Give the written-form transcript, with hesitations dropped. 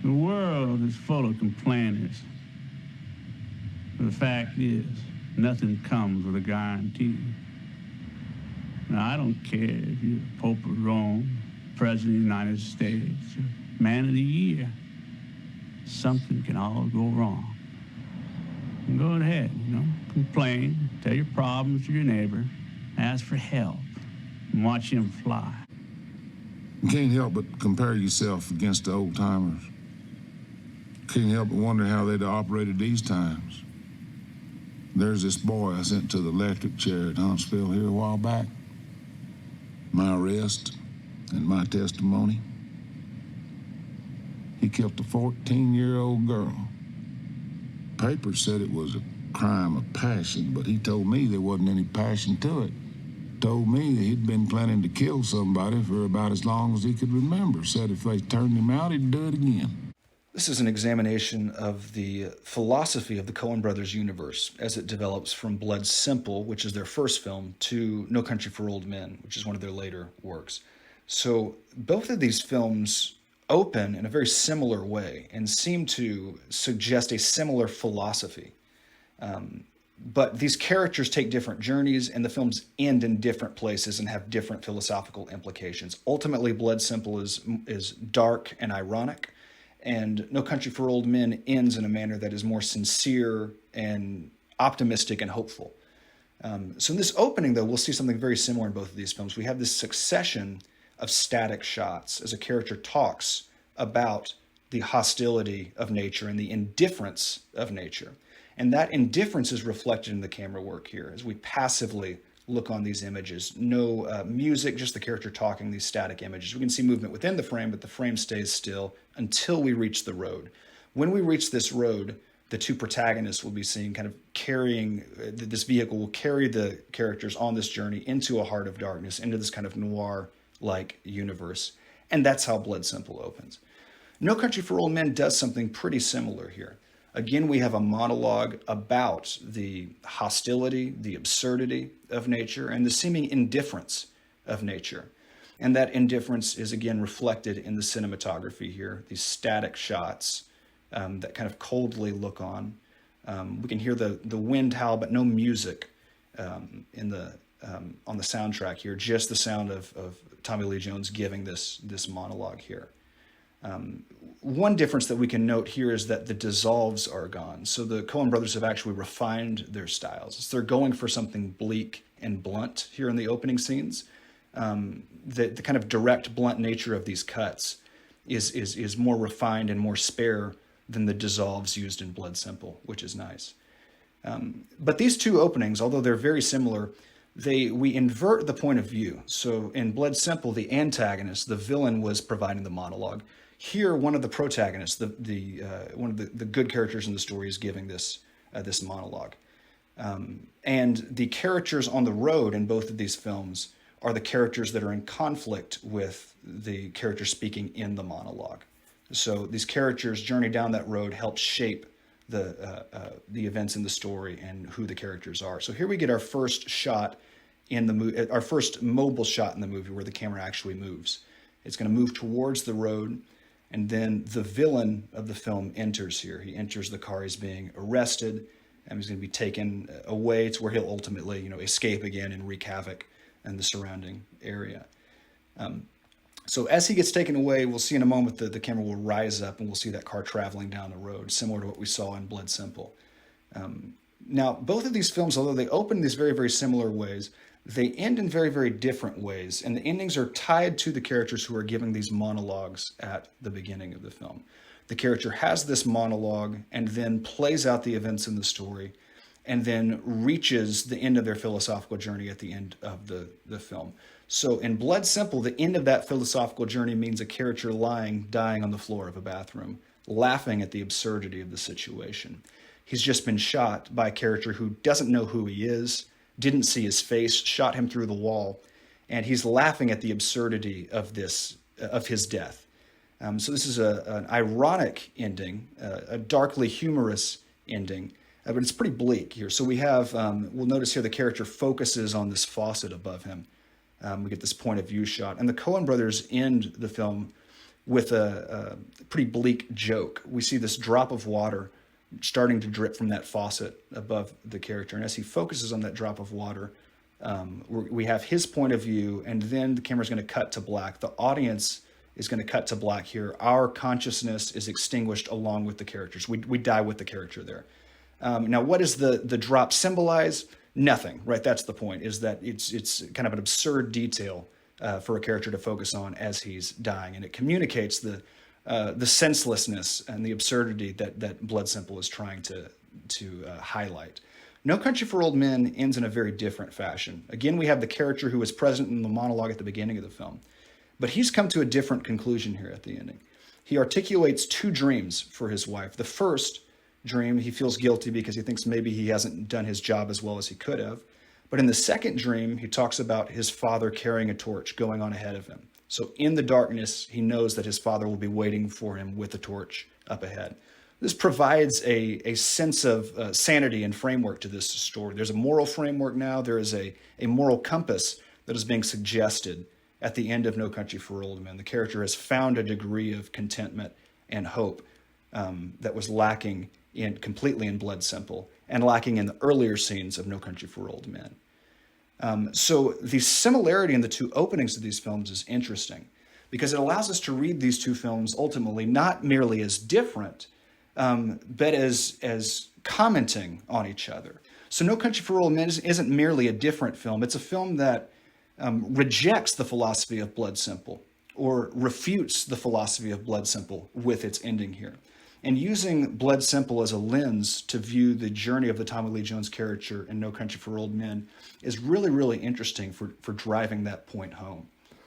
The world is full of complainers. The fact is, nothing comes with a guarantee. Now, I don't care if you're Pope of Rome, President of the United States, or Man of the Year. Something can all go wrong. And go ahead, complain, tell your problems to your neighbor, ask for help, and watch him fly. You can't help but compare yourself against the old timers. Can't help but wonder how they'd operated these times. There's this boy I sent to the electric chair at Huntsville here a while back. My arrest and my testimony. He killed a 14-year-old girl. Papers said it was a crime of passion, but he told me there wasn't any passion to it. Told me that he'd been planning to kill somebody for about as long as he could remember. Said if they turned him out, he'd do it again. This is an examination of the philosophy of the Coen Brothers universe as it develops from Blood Simple, which is their first film, to No Country for Old Men, which is one of their later works. So both of these films open in a very similar way and seem to suggest a similar philosophy. But these characters take different journeys, and the films end in different places and have different philosophical implications. Ultimately, Blood Simple is dark and ironic, and No Country for Old Men ends in a manner that is more sincere and optimistic and hopeful. So in this opening, though, we'll see something very similar in both of these films. We have this succession of static shots as a character talks about the hostility of nature and the indifference of nature. And that indifference is reflected in the camera work here as we passively look on these images. No music, just the character talking, these static images. We can see movement within the frame, but the frame stays still until we reach the road. When we reach this road, the two protagonists will be seen kind of carrying, this vehicle will carry the characters on this journey into a heart of darkness, into this kind of noir-like universe. And that's how Blood Simple opens. No Country for Old Men does something pretty similar here. Again, we have a monologue about the hostility, the absurdity of nature, and the seeming indifference of nature. And that indifference is again reflected in the cinematography here, these static shots that kind of coldly look on. We can hear the wind howl, but no music on the soundtrack here, just the sound of Tommy Lee Jones giving this monologue here. One difference that we can note here is that the dissolves are gone. So the Coen brothers have actually refined their styles. So they're going for something bleak and blunt here in the opening scenes. The kind of direct, blunt nature of these cuts is more refined and more spare than the dissolves used in Blood Simple, which is nice. But these two openings, although they're very similar, we invert the point of view. So in Blood Simple, the antagonist, the villain, was providing the monologue. Here, one of the protagonists, one of the good characters in the story, is giving this monologue. And the characters on the road in both of these films are the characters that are in conflict with the character speaking in the monologue. So these characters' journey down that road helps shape the events in the story and who the characters are. So here we get our first shot in the our first mobile shot in the movie where the camera actually moves. It's going to move towards the road, and then the villain of the film enters here. He enters the car. He's being arrested, and he's going to be taken away to where he'll ultimately, escape again and wreak havoc in the surrounding area. So as he gets taken away, we'll see in a moment that the camera will rise up and we'll see that car traveling down the road, similar to what we saw in Blood Simple. Now, both of these films, although they open in these very, very similar ways, they end in very, very different ways. And the endings are tied to the characters who are giving these monologues at the beginning of the film. The character has this monologue and then plays out the events in the story and then reaches the end of their philosophical journey at the end of the film. So in Blood Simple, the end of that philosophical journey means a character dying on the floor of a bathroom, laughing at the absurdity of the situation. He's just been shot by a character who doesn't know who he is, didn't see his face, shot him through the wall, and he's laughing at the absurdity of his death. So this is an ironic ending, a darkly humorous ending, but it's pretty bleak here. So we have, we'll notice here the character focuses on this faucet above him. We get this point of view shot. And the Coen brothers end the film with a pretty bleak joke. We see this drop of water starting to drip from that faucet above the character. And as he focuses on that drop of water, we have his point of view, and then the camera's going to cut to black. The audience is going to cut to black here. Our consciousness is extinguished along with the characters. We die with the character there. Now, what does the drop symbolize? Nothing, right? That's the point, is that it's kind of an absurd detail for a character to focus on as he's dying, and it communicates the senselessness and the absurdity that Blood Simple is trying to highlight. No Country for Old Men ends in a very different fashion. Again, we have the character who was present in the monologue at the beginning of the film, but he's come to a different conclusion here at the ending. He articulates two dreams for his wife. The first dream, he feels guilty because he thinks maybe he hasn't done his job as well as he could have. But in the second dream, he talks about his father carrying a torch, going on ahead of him. So in the darkness, he knows that his father will be waiting for him with a torch up ahead. This provides a sense of sanity and framework to this story. There's a moral framework now. There is a moral compass that is being suggested at the end of No Country for Old Men. The character has found a degree of contentment and hope that was lacking completely in Blood Simple and lacking in the earlier scenes of No Country for Old Men. So the similarity in the two openings of these films is interesting because it allows us to read these two films ultimately not merely as different, but as commenting on each other. So No Country for Old Men isn't merely a different film. It's a film that rejects the philosophy of Blood Simple or refutes the philosophy of Blood Simple with its ending here. And using Blood Simple as a lens to view the journey of the Tommy Lee Jones character in No Country for Old Men is really, really interesting for driving that point home.